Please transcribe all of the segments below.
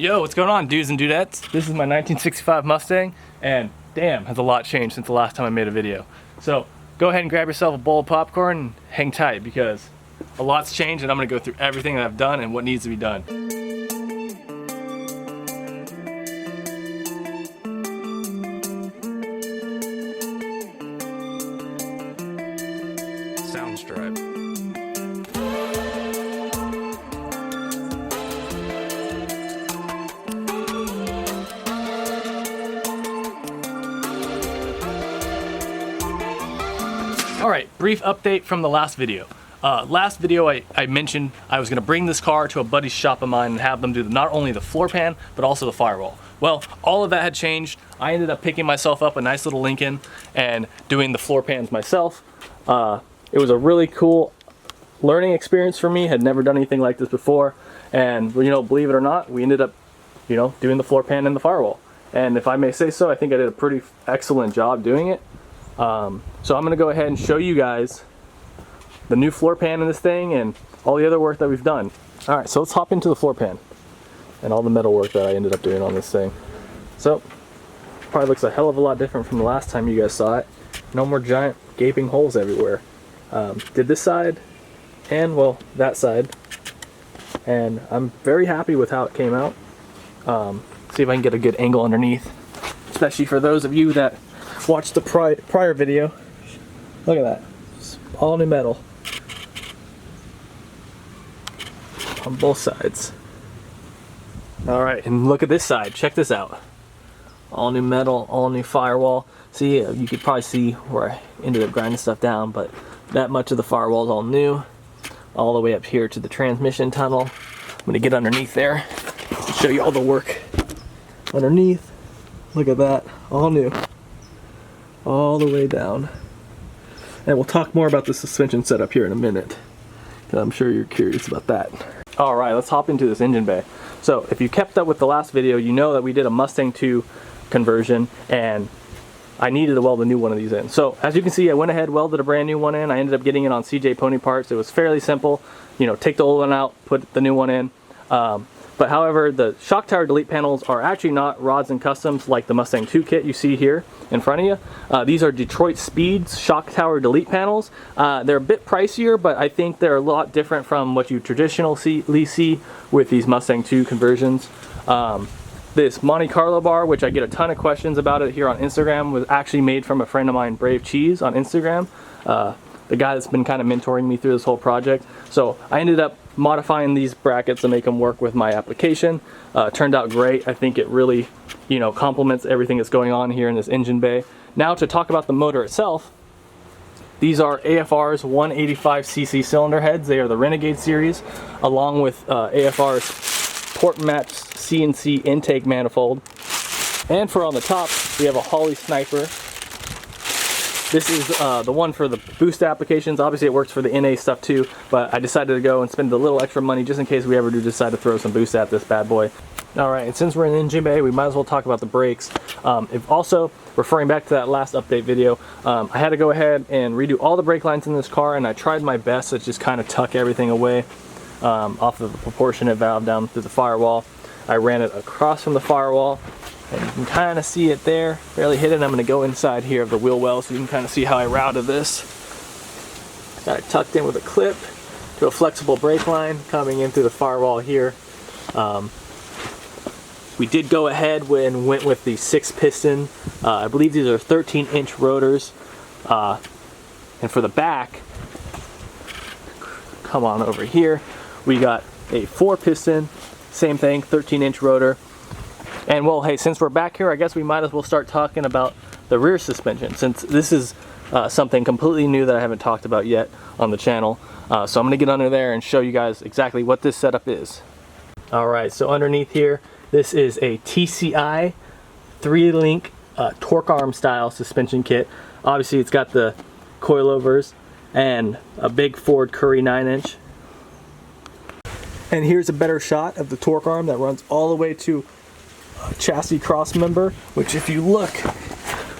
Yo, what's going on, dudes and dudettes? This is my 1965 Mustang, and damn, has a lot changed since the last time I made a video. So go ahead and grab yourself a bowl of popcorn and hang tight, because a lot's changed and I'm gonna go through everything that I've done and what needs to be done. Sound drive. Alright, brief update from the last video. Last video I mentioned I was going to bring this car to a buddy's shop of mine and have them do not only the floor pan, but also the firewall. Well, all of that had changed. I ended up picking myself up a nice little Lincoln and doing the floor pans myself. It was a really cool learning experience for me. Had never done anything like this before. And, you know, believe it or not, we ended up, you know, doing the floor pan and the firewall. And if I may say so, I think I did a pretty excellent job doing it. So I'm going to go ahead and show you guys the new floor pan in this thing and all the other work that we've done. Alright, so let's hop into the floor pan and all the metal work that I ended up doing on this thing. So, probably looks a hell of a lot different from the last time you guys saw it. No more giant gaping holes everywhere. Did this side and, well, that side. And I'm very happy with how it came out. See if I can get a good angle underneath. Especially for those of you that watched the prior video. Look at that. It's all new metal. On both sides. Alright, and look at this side. Check this out. All new metal, all new firewall. See, you could probably see where I ended up grinding stuff down, but that much of the firewall is all new. All the way up here to the transmission tunnel. I'm going to get underneath there. Show you all the work underneath. Look at that. All new. All the way down. And we'll talk more about the suspension setup here in a minute, because I'm sure you're curious about that. Alright, let's hop into this engine bay. So if you kept up with the last video, you know that we did a Mustang 2 conversion and I needed to weld a new one of these in. So as you can see, I went ahead, welded a brand new one in. I ended up getting it on CJ Pony Parts. It was fairly simple. You know, take the old one out, put the new one in. But however, the shock tower delete panels are actually not rods and customs like the Mustang 2 kit you see here in front of you. These are Detroit Speeds shock tower delete panels. They're a bit pricier, but I think they're a lot different from what you traditionally see with these Mustang 2 conversions. This Monte Carlo bar, which I get a ton of questions about it here on Instagram, was actually made from a friend of mine, Brave Cheese, on Instagram. The guy that's been kind of mentoring me through this whole project. So I ended up modifying these brackets to make them work with my application. Turned out great. I think it really, you know, complements everything that's going on here in this engine bay. Now to talk about the motor itself, these are AFR's 185cc cylinder heads. They are the Renegade series, along with AFR's port match CNC intake manifold. And for on the top, we have a Holley Sniper. This is the one for the boost applications. Obviously it works for the NA stuff too, but I decided to go and spend a little extra money just in case we ever do decide to throw some boost at this bad boy. Alright, and since we're in the engine bay, we might as well talk about the brakes. If also, referring back to that last update video, I had to go ahead and redo all the brake lines in this car, and I tried my best to just kind of tuck everything away off of the proportionate valve down through the firewall. I ran it across from the firewall. And you can kind of see it there, barely hidden. I'm going to go inside here of the wheel well so you can kind of see how I routed this. Got it tucked in with a clip to a flexible brake line coming in through the firewall here. We did go ahead and went with the 6-piston. I believe these are 13-inch rotors. And for the back, come on over here, we got a 4-piston, same thing, 13-inch rotor. And well, hey, since we're back here, I guess we might as well start talking about the rear suspension, since this is something completely new that I haven't talked about yet on the channel. So I'm going to get under there and show you guys exactly what this setup is. Alright, so underneath here, this is a TCI 3-link torque arm style suspension kit. Obviously it's got the coilovers and a big Ford Curry 9-inch. And here's a better shot of the torque arm that runs all the way to chassis cross member, which if you look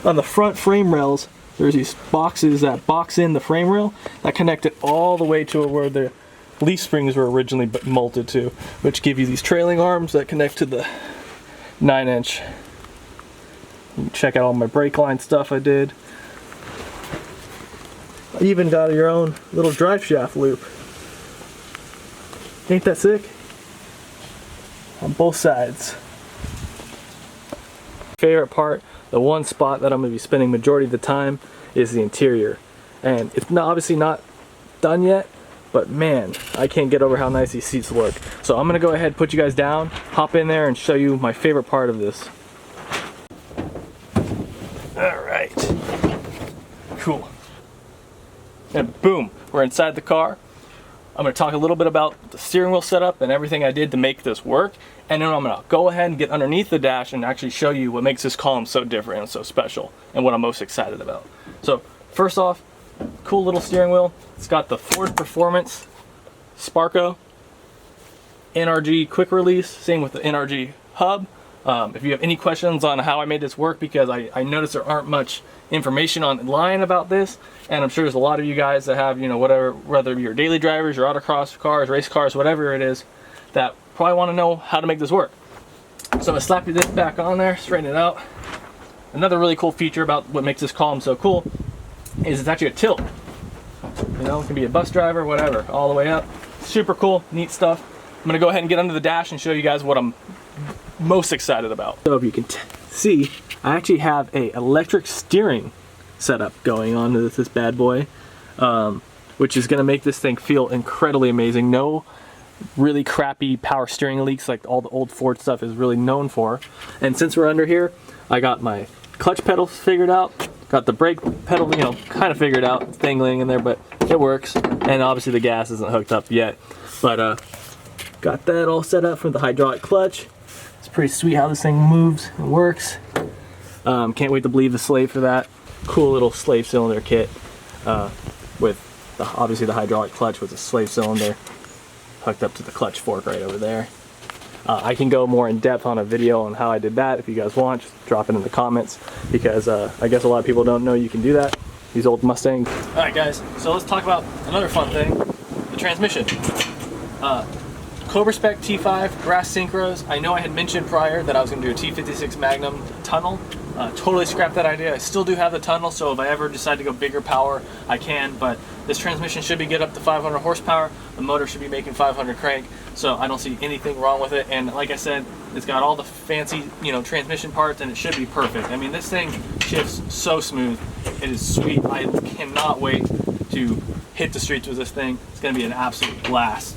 on the front frame rails, there's these boxes that box in the frame rail that connect it all the way to where the leaf springs were originally bolted to, which give you these trailing arms that connect to the 9-inch. You can check out all my brake line stuff I did. I even got your own little drive shaft loop. Ain't that sick? On both sides. Favorite part, the one spot that I'm going to be spending majority of the time, is the interior. And it's obviously not done yet, but man, I can't get over how nice these seats look. So I'm going to go ahead and put you guys down, hop in there and show you my favorite part of this. Alright. Cool. And boom, we're inside the car. I'm going to talk a little bit about the steering wheel setup and everything I did to make this work, and then I'm going to go ahead and get underneath the dash and actually show you what makes this column so different and so special and what I'm most excited about. So first off, cool little steering wheel. It's got the Ford Performance Sparco NRG quick release, same with the NRG hub. If you have any questions on how I made this work, because I noticed there aren't much information online about this, and I'm sure there's a lot of you guys that have, you know, whether you're daily drivers, your autocross cars, race cars, whatever it is, that probably want to know how to make this work. So I'm gonna slap this back on there, straighten it out. Another really cool feature about what makes this column so cool is it's actually a tilt. You know, it can be a bus driver, whatever, all the way up. Super cool, neat stuff. I'm gonna go ahead and get under the dash and show you guys what I'm most excited about. So if you can see, I actually have a electric steering setup going on with this bad boy, which is going to make this thing feel incredibly amazing. No really crappy power steering leaks like all the old Ford stuff is really known for. And since we're under here, I got my clutch pedals figured out, got the brake pedal, you know, kind of figured out, dangling in there, but it works. And obviously the gas isn't hooked up yet, but got that all set up for the hydraulic clutch. It's pretty sweet how this thing moves and works. Can't wait to bleed the slave for that. Cool little slave cylinder kit with obviously the hydraulic clutch with a slave cylinder hooked up to the clutch fork right over there. I can go more in depth on a video on how I did that if you guys want. Just drop it in the comments, because I guess a lot of people don't know you can do that. These old Mustangs. Alright guys, so let's talk about another fun thing, the transmission. Cobra Spec T5 brass synchros. I know I had mentioned prior that I was going to do a T56 Magnum tunnel. Totally scrapped that idea. I still do have the tunnel, so if I ever decide to go bigger power, I can, but this transmission should be get up to 500 horsepower. The motor should be making 500 crank, so I don't see anything wrong with it. And like I said, it's got all the fancy, you know, transmission parts, and it should be perfect. I mean, this thing shifts so smooth. It is sweet. I cannot wait to hit the streets with this thing. It's going to be an absolute blast.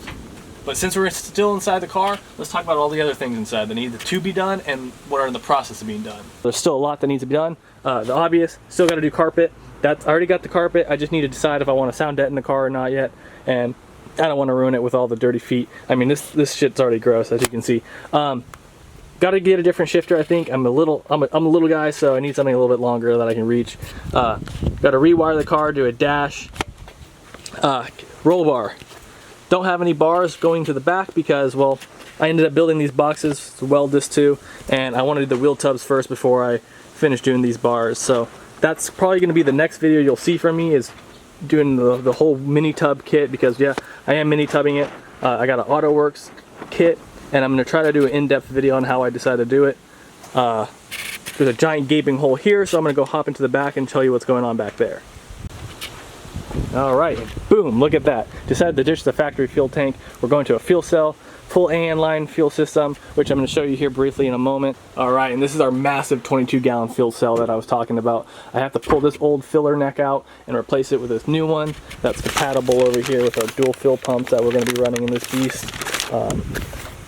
But since we're still inside the car, let's talk about all the other things inside that need to be done and what are in the process of being done. There's still a lot that needs to be done. The obvious, still got to do carpet. I already got the carpet. I just need to decide if I want to sound deaden the car or not yet. And I don't want to ruin it with all the dirty feet. I mean, this shit's already gross, as you can see. Got to get a different shifter, I think. I'm a little guy, so I need something a little bit longer that I can reach. Got to rewire the car, do a dash, roll bar. Don't have any bars going to the back because, well, I ended up building these boxes to weld this to, and I wanted to do the wheel tubs first before I finished doing these bars. So that's probably going to be the next video you'll see from me, is doing the whole mini tub kit, because yeah, I am mini tubbing it. I got an AutoWorks kit, and I'm going to try to do an in-depth video on how I decided to do it. There's a giant gaping hole here, so I'm going to go hop into the back and tell you what's going on back there. Alright, boom, look at that. Decided to ditch the factory fuel tank. We're going to a fuel cell, full AN line fuel system, which I'm going to show you here briefly in a moment. Alright, and this is our massive 22-gallon fuel cell that I was talking about. I have to pull this old filler neck out and replace it with this new one that's compatible over here with our dual fill pumps that we're going to be running in this beast.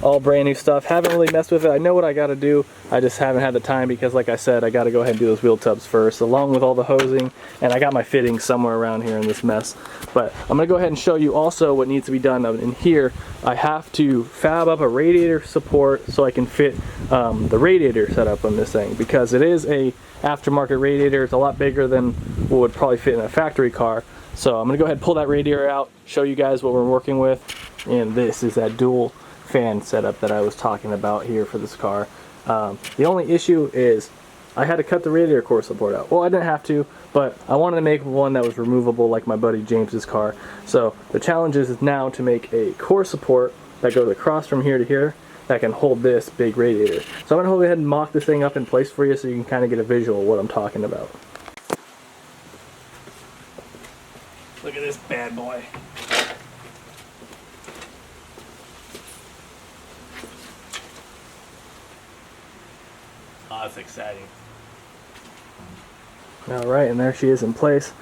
All brand new stuff. Haven't really messed with it. I know what I got to do. I just haven't had the time because, like I said, I got to go ahead and do those wheel tubs first, along with all the hosing, and I got my fittings somewhere around here in this mess. But I'm going to go ahead and show you also what needs to be done. In here, I have to fab up a radiator support so I can fit the radiator setup on this thing, because it is a aftermarket radiator. It's a lot bigger than what would probably fit in a factory car. So I'm going to go ahead and pull that radiator out, show you guys what we're working with, and this is that dual fan setup that I was talking about here for this car. The only issue is I had to cut the radiator core support out. Well, I didn't have to, but I wanted to make one that was removable like my buddy James's car. So the challenge is now to make a core support that goes across from here to here that can hold this big radiator. So I'm gonna go ahead and mock this thing up in place for you so you can kind of get a visual of what I'm talking about. Look at this bad boy. Oh, that's exciting. Alright, and there she is in place.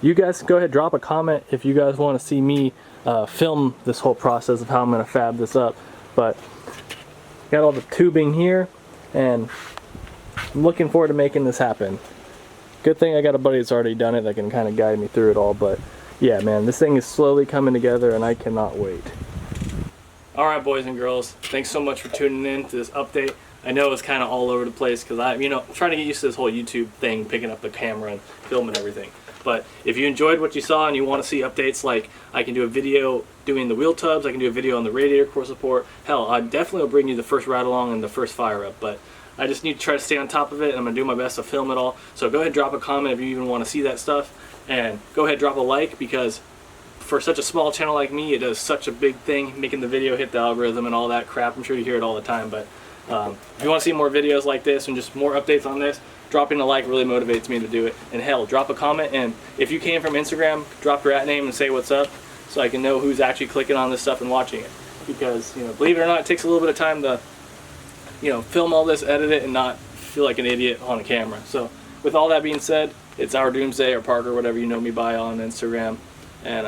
You guys go ahead, drop a comment if you guys want to see me film this whole process of how I'm going to fab this up. But got all the tubing here, and I'm looking forward to making this happen. Good thing I got a buddy that's already done it that can kind of guide me through it all. But yeah, man, this thing is slowly coming together and I cannot wait. Alright, boys and girls, thanks so much for tuning in to this update. I know it's kind of all over the place because I'm trying to get used to this whole YouTube thing, picking up the camera and filming everything. But if you enjoyed what you saw and you want to see updates, like I can do a video doing the wheel tubs, I can do a video on the radiator core support. Hell, I definitely will bring you the first ride along and the first fire up. But I just need to try to stay on top of it, and I'm going to do my best to film it all. So go ahead and drop a comment if you even want to see that stuff. And go ahead and drop a like, because for such a small channel like me, it does such a big thing, making the video hit the algorithm and all that crap. I'm sure you hear it all the time. But if you want to see more videos like this and just more updates on this, dropping a like really motivates me to do it. And hell, drop a comment, and if you came from Instagram, drop your @ name and say what's up so I can know who's actually clicking on this stuff and watching it. Because, believe it or not, it takes a little bit of time to, film all this, edit it, and not feel like an idiot on a camera. So with all that being said, it's Our Doomsday or Parker, whatever you know me by on Instagram. And